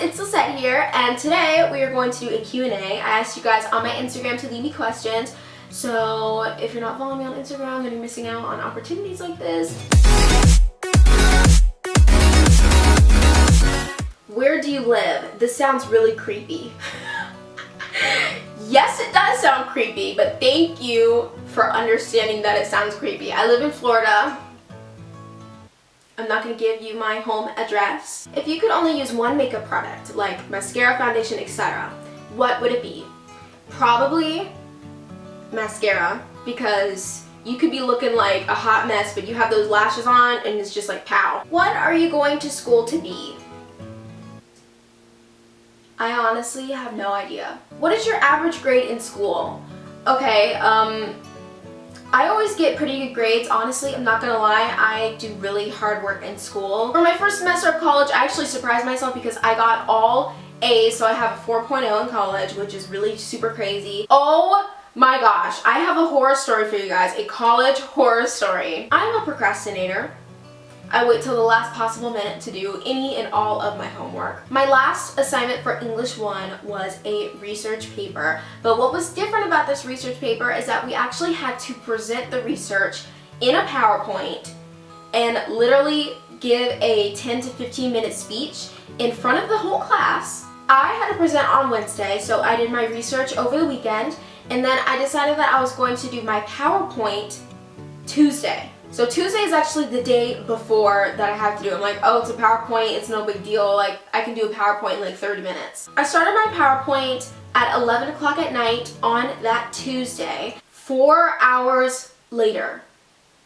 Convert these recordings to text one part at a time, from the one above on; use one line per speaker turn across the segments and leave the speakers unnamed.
it's Lisette here, and today we are going to do a Q&A. I asked you guys on my Instagram to leave me questions, so if you're not following me on Instagram, then you're missing out on opportunities like this. Where do you live? This sounds really creepy. Yes, it does sound creepy, but thank you for understanding that it sounds creepy. I live in Florida. I'm not going to give you my home address. If you could only use one makeup product, like mascara, foundation, etc., what would it be? Probably mascara, because you could be looking like a hot mess, but you have those lashes on and it's just like pow. What are you going to school to be? I honestly have no idea. What is your average grade in school? Okay, I always get pretty good grades. Honestly, I'm not gonna lie, I do really hard work in school. For my first semester of college, I actually surprised myself because I got all A's, so I have a 4.0 in college, which is really super crazy. Oh my gosh, I have a horror story for you guys, a college horror story. I'm a procrastinator. I wait till the last possible minute to do any and all of my homework. My last assignment for English 1 was a research paper, but what was different about this research paper is that we actually had to present the research in a PowerPoint and literally give a 10 to 15 minute speech in front of the whole class. I had to present on Wednesday, so I did my research over the weekend, and then I decided that I was going to do my PowerPoint Tuesday. So Tuesday is actually the day before that I have to do it. I'm like, oh, it's a PowerPoint, it's no big deal. Like, I can do a PowerPoint in like 30 minutes. I started my PowerPoint at 11 o'clock at night on that Tuesday. 4 hours later,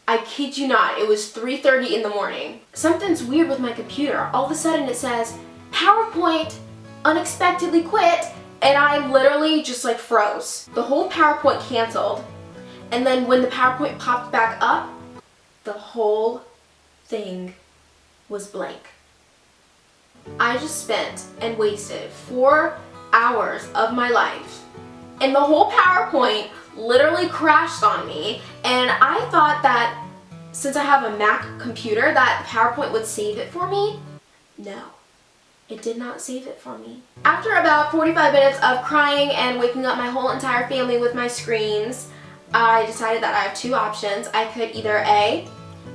I kid you not, it was 3:30 in the morning. Something's weird with my computer. All of a sudden it says, PowerPoint unexpectedly quit, and I literally just like froze. The whole PowerPoint canceled, and then when the PowerPoint popped back up, the whole thing was blank. I just spent and wasted 4 hours of my life, and the whole PowerPoint literally crashed on me, and I thought that since I have a Mac computer that PowerPoint would save it for me. No, it did not save it for me. After about 45 minutes of crying and waking up my whole entire family with my screams, I decided that I have two options. I could either A,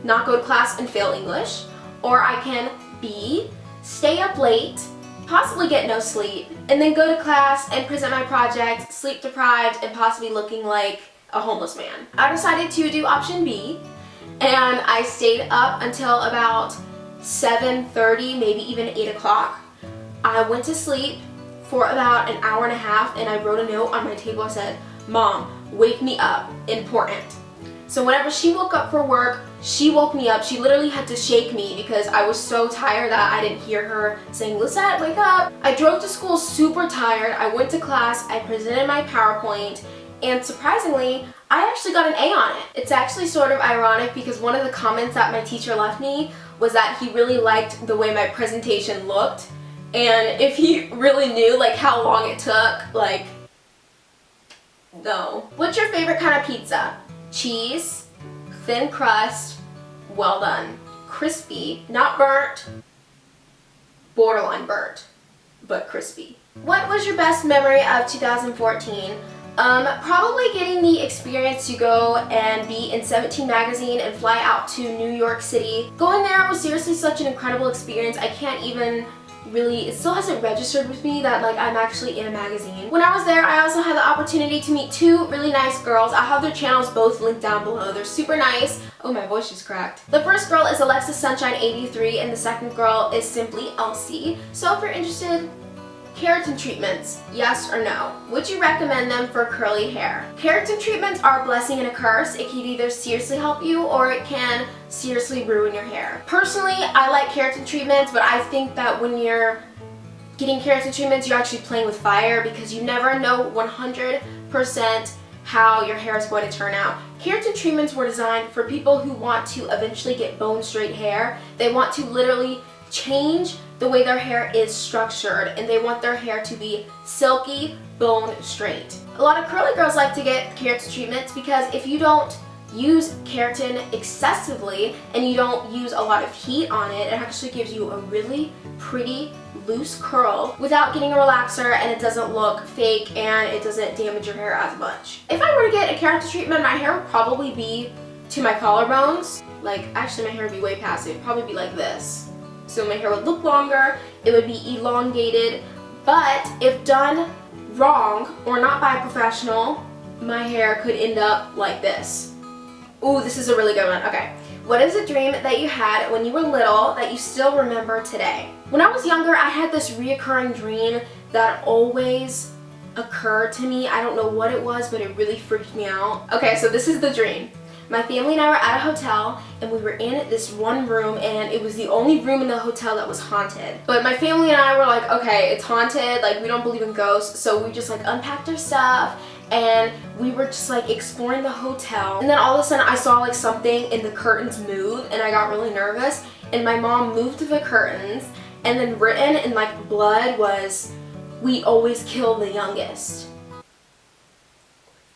not go to class and fail English, or I can B, stay up late, possibly get no sleep, and then go to class and present my project, sleep deprived, and possibly looking like a homeless man. I decided to do option B, and I stayed up until about 7:30, maybe even 8 o'clock. I went to sleep for about an hour and a half, and I wrote a note on my table. I said, Mom, wake me up, important. So whenever she woke up for work, she woke me up. She literally had to shake me because I was so tired that I didn't hear her saying, Lisette, wake up. I drove to school super tired. I went to class, I presented my PowerPoint, and surprisingly, I actually got an A on it. It's actually sort of ironic because one of the comments that my teacher left me was that he really liked the way my presentation looked, and if he really knew like how long it took, like, no. What's your favorite kind of pizza? Cheese, thin crust, well done. Crispy, not burnt, borderline burnt, but crispy. What was your best memory of 2014? Probably getting the experience to go and be in 17 magazine and fly out to New York City. Going there was seriously such an incredible experience. I can't even really, it still hasn't registered with me that like I'm actually in a magazine. When I was there, I also had the opportunity to meet two really nice girls. I'll have their channels both linked down below. They're super nice. Oh, my voice just cracked. The first girl is Alexis Sunshine 83 and the second girl is simply Elsie. So if you're interested, keratin treatments, yes or no? Would you recommend them for curly hair? Keratin treatments are a blessing and a curse. It can either seriously help you or it can seriously ruin your hair. Personally, I like keratin treatments, but I think that when you're getting keratin treatments, you're actually playing with fire because you never know 100% how your hair is going to turn out. Keratin treatments were designed for people who want to eventually get bone straight hair. They want to literally change the way their hair is structured, and they want their hair to be silky, bone straight. A lot of curly girls like to get keratin treatments because if you don't use keratin excessively and you don't use a lot of heat on it, it actually gives you a really pretty loose curl without getting a relaxer, and it doesn't look fake and it doesn't damage your hair as much. If I were to get a character treatment, my hair would probably be to my collarbones. Like, actually my hair would be way past it. It would probably be like this. So my hair would look longer, it would be elongated, but if done wrong or not by a professional, my hair could end up like this. Ooh, this is a really good one. Okay. What is a dream that you had when you were little that you still remember today? When I was younger, I had this reoccurring dream that always occurred to me. I don't know what it was, but it really freaked me out. Okay, so this is the dream. My family and I were at a hotel, and we were in this one room, and it was the only room in the hotel that was haunted. But my family and I were like, okay, it's haunted, like we don't believe in ghosts, so we just like unpacked our stuff, and we were just like exploring the hotel. And then all of a sudden I saw like something in the curtains move, and I got really nervous, and my mom moved the curtains, and then written in like blood was, "We always kill the youngest."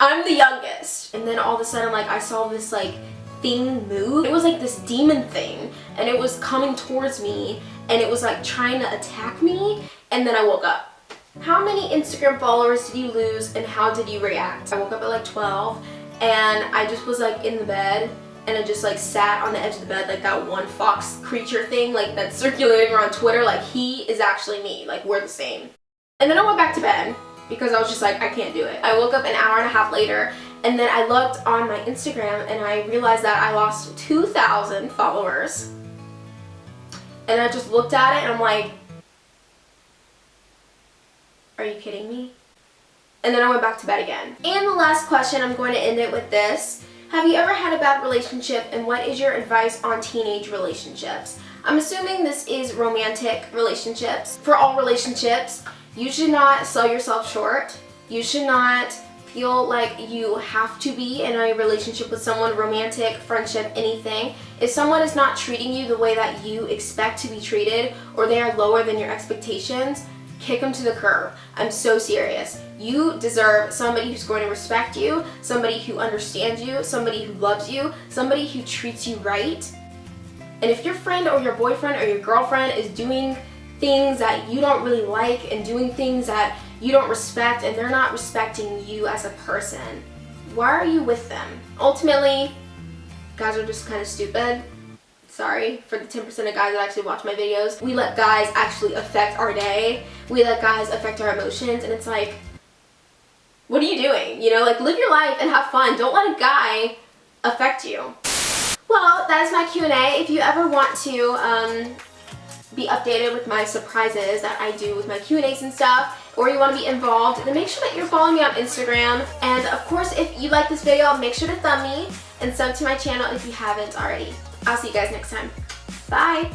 I'm the youngest. And then all of a sudden, like, I saw this like thing move. It was like this demon thing, and it was coming towards me, and it was like trying to attack me, and then I woke up. How many Instagram followers did you lose, and how did you react? I woke up at like 12, and I just was like in the bed, and I just like sat on the edge of the bed like that one fox creature thing like that's circulating around Twitter, like he is actually me, like we're the same. And then I went back to bed, because I was just like, I can't do it. I woke up an hour and a half later, and then I looked on my Instagram, and I realized that I lost 2,000 followers. And I just looked at it, and I'm like, are you kidding me? And then I went back to bed again. And the last question, I'm going to end it with this. Have you ever had a bad relationship, and what is your advice on teenage relationships? I'm assuming this is romantic relationships. For all relationships, you should not sell yourself short. You should not feel like you have to be in a relationship with someone, romantic, friendship, anything. If someone is not treating you the way that you expect to be treated, or they are lower than your expectations, kick them to the curb. I'm so serious. You deserve somebody who's going to respect you, somebody who understands you, somebody who loves you, somebody who treats you right. And if your friend or your boyfriend or your girlfriend is doing things that you don't really like and doing things that you don't respect, and they're not respecting you as a person, why are you with them? Ultimately, guys are just kind of stupid. Sorry for the 10% of guys that actually watch my videos. We let guys actually affect our day. We let guys affect our emotions, and it's like, what are you doing? You know, like, live your life and have fun. Don't let a guy affect you. Well, that is my Q&A. If you ever want to be updated with my surprises that I do with my Q&As and stuff, or you want to be involved, then make sure that you're following me on Instagram. And of course, if you like this video, make sure to thumb me and sub to my channel if you haven't already. I'll see you guys next time. Bye!